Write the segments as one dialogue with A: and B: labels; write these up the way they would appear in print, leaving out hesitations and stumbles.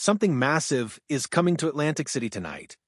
A: something massive is coming to Atlantic City tonight.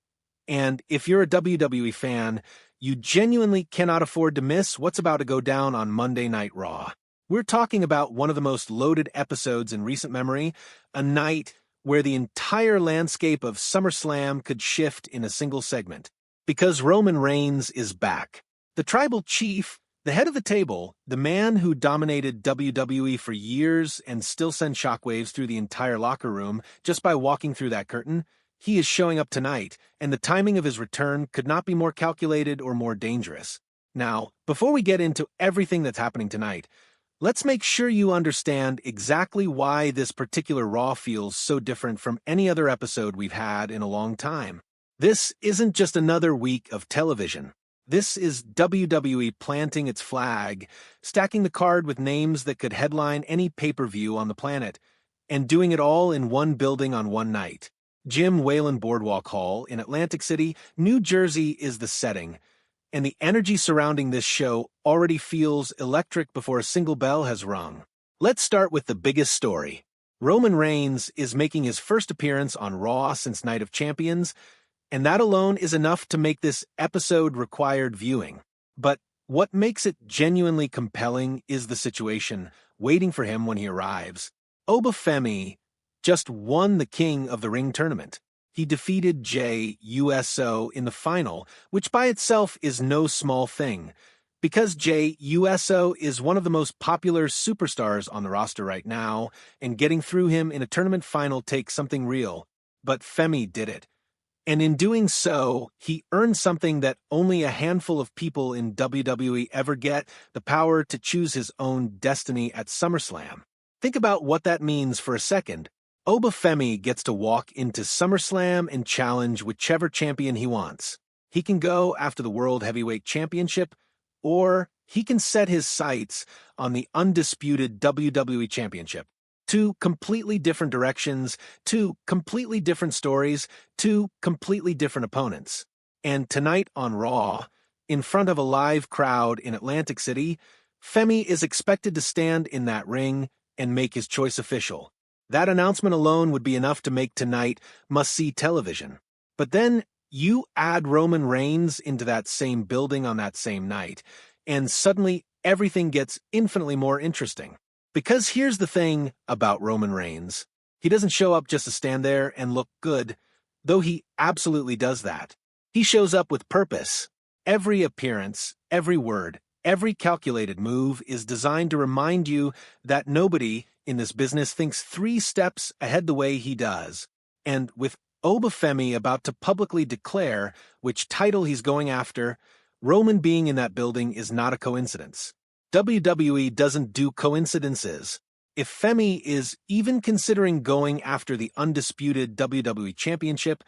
A: And if you're a WWE fan, you genuinely cannot afford to miss what's about to go down on Monday Night Raw. We're talking about one of the most loaded episodes in recent memory, a night where the entire landscape of SummerSlam could shift in a single segment. Because Roman Reigns is back. The tribal chief, the head of the table, the man who dominated WWE for years and still sent shockwaves through the entire locker room just by walking through that curtain, he is showing up tonight, and the timing of his return could not be more calculated or more dangerous. Now, before we get into everything that's happening tonight, let's make sure you understand exactly why this particular Raw feels so different from any other episode we've had in a long time. This isn't just another week of television. This is WWE planting its flag, stacking the card with names that could headline any pay-per-view on the planet, and doing it all in one building on one night. Jim Whalen Boardwalk Hall in Atlantic City, New Jersey is the setting, and the energy surrounding this show already feels electric before a single bell has rung. Let's start with the biggest story. Roman Reigns is making his first appearance on Raw since Night of Champions, and that alone is enough to make this episode required viewing. But what makes it genuinely compelling is the situation waiting for him when he arrives. Oba Femi just won the King of the Ring tournament. He defeated Jey Uso in the final, which by itself is no small thing, because Jey Uso is one of the most popular superstars on the roster right now, and getting through him in a tournament final takes something real. But Femi did it. And in doing so, he earned something that only a handful of people in WWE ever get, the power to choose his own destiny at SummerSlam. Think about what that means for a second. Oba Femi gets to walk into SummerSlam and challenge whichever champion he wants. He can go after the World Heavyweight Championship, or he can set his sights on the undisputed WWE Championship. Two completely different directions, two completely different stories, two completely different opponents. And tonight on Raw, in front of a live crowd in Atlantic City, Femi is expected to stand in that ring and make his choice official. That announcement alone would be enough to make tonight must-see television. But then you add Roman Reigns into that same building on that same night, and suddenly everything gets infinitely more interesting. Because here's the thing about Roman Reigns. He doesn't show up just to stand there and look good, though he absolutely does that. He shows up with purpose. Every appearance, every word, every calculated move is designed to remind you that nobody in this business thinks 3 steps ahead the way he does. And with Oba Femi about to publicly declare which title he's going after, Roman being in that building is not a coincidence. WWE doesn't do coincidences. If Femi is even considering going after the undisputed WWE Championship,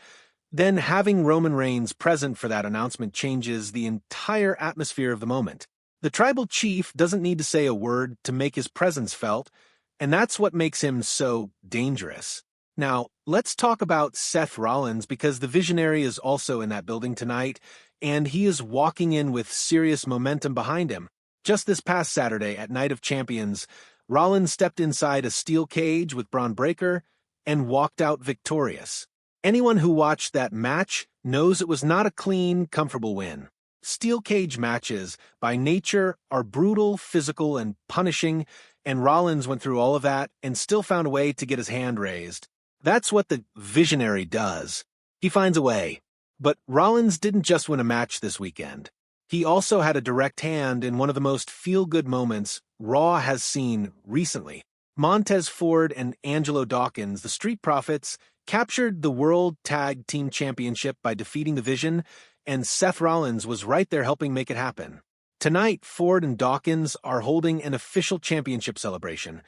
A: then having Roman Reigns present for that announcement changes the entire atmosphere of the moment. The tribal chief doesn't need to say a word to make his presence felt, and that's what makes him so dangerous. Now, let's talk about Seth Rollins, because the Visionary is also in that building tonight, and he is walking in with serious momentum behind him. Just this past Saturday at Night of Champions, Rollins stepped inside a steel cage with Braun Breaker and walked out victorious. Anyone who watched that match knows it was not a clean, comfortable win. Steel cage matches, by nature, are brutal, physical, and punishing, and Rollins went through all of that and still found a way to get his hand raised. That's what the Visionary does. He finds a way. But Rollins didn't just win a match this weekend. He also had a direct hand in one of the most feel-good moments Raw has seen recently. Montez Ford and Angelo Dawkins, the Street Profits, captured the World Tag Team Championship by defeating the Vision, and Seth Rollins was right there helping make it happen. Tonight, Ford and Dawkins are holding an official championship celebration.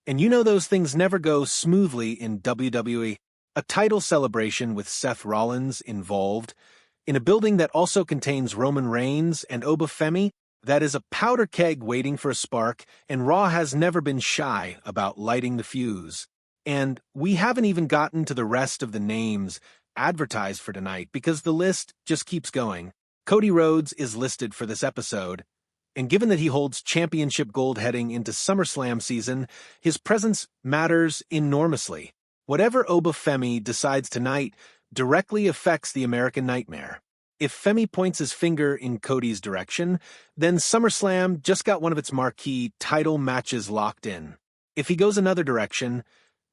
A: And you know those things never go smoothly in WWE. A title celebration with Seth Rollins involved, in a building that also contains Roman Reigns and Oba Femi, that is a powder keg waiting for a spark, and Raw has never been shy about lighting the fuse. And we haven't even gotten to the rest of the names advertised for tonight, because the list just keeps going. Cody Rhodes is listed for this episode, and given that he holds championship gold heading into SummerSlam season, his presence matters enormously. Whatever Oba Femi decides tonight directly affects the American Nightmare. If Femi points his finger in Cody's direction, then SummerSlam just got one of its marquee title matches locked in. If he goes another direction,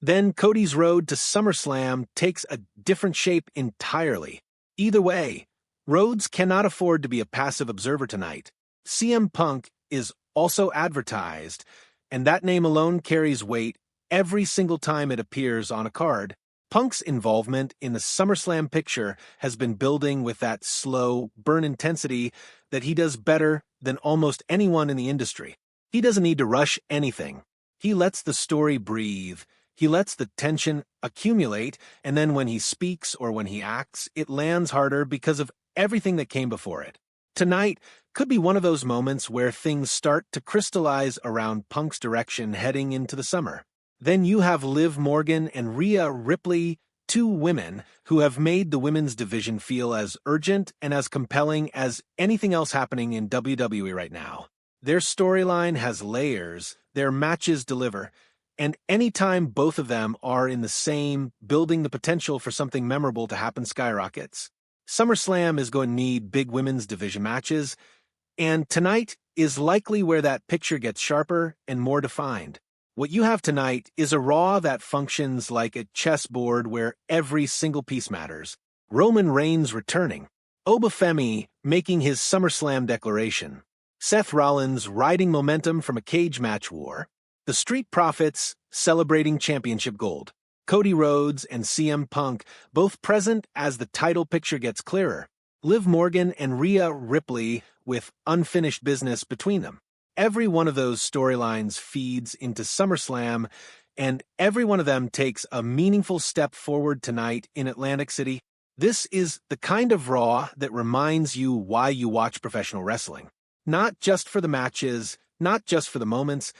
A: then Cody's road to SummerSlam takes a different shape entirely. Either way, Rhodes cannot afford to be a passive observer tonight. CM Punk is also advertised, and that name alone carries weight every single time it appears on a card. Punk's involvement in the SummerSlam picture has been building with that slow burn intensity that he does better than almost anyone in the industry. He doesn't need to rush anything. He lets the story breathe. He lets the tension accumulate, and then when he speaks or when he acts, it lands harder because of everything that came before it. Tonight could be one of those moments where things start to crystallize around Punk's direction heading into the summer. Then you have Liv Morgan and Rhea Ripley, two women who have made the women's division feel as urgent and as compelling as anything else happening in WWE right now. Their storyline has layers, their matches deliver, and anytime both of them are in the same, building the potential for something memorable to happen skyrockets. SummerSlam is going to need big women's division matches, and tonight is likely where that picture gets sharper and more defined. What you have tonight is a Raw that functions like a chessboard where every single piece matters. Roman Reigns returning, Oba Femi making his SummerSlam declaration, Seth Rollins riding momentum from a cage match war, the Street Profits celebrating championship gold, Cody Rhodes and CM Punk both present as the title picture gets clearer, Liv Morgan and Rhea Ripley with unfinished business between them. Every one of those storylines feeds into SummerSlam, and every one of them takes a meaningful step forward tonight in Atlantic City. This is the kind of Raw that reminds you why you watch professional wrestling. Not just for the matches, not just for the moments,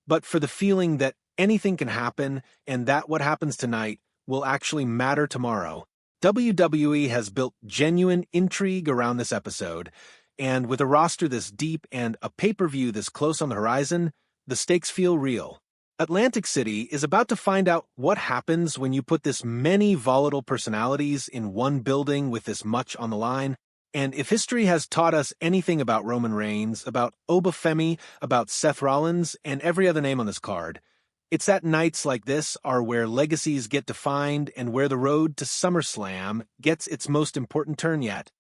A: but for the feeling that anything can happen and that what happens tonight will actually matter tomorrow. WWE has built genuine intrigue around this episode, and with a roster this deep and a pay-per-view this close on the horizon, the stakes feel real. Atlantic City is about to find out what happens when you put this many volatile personalities in one building with this much on the line. And if history has taught us anything about Roman Reigns, about Oba Femi, about Seth Rollins, and every other name on this card, it's that nights like this are where legacies get defined and where the road to SummerSlam gets its most important turn yet.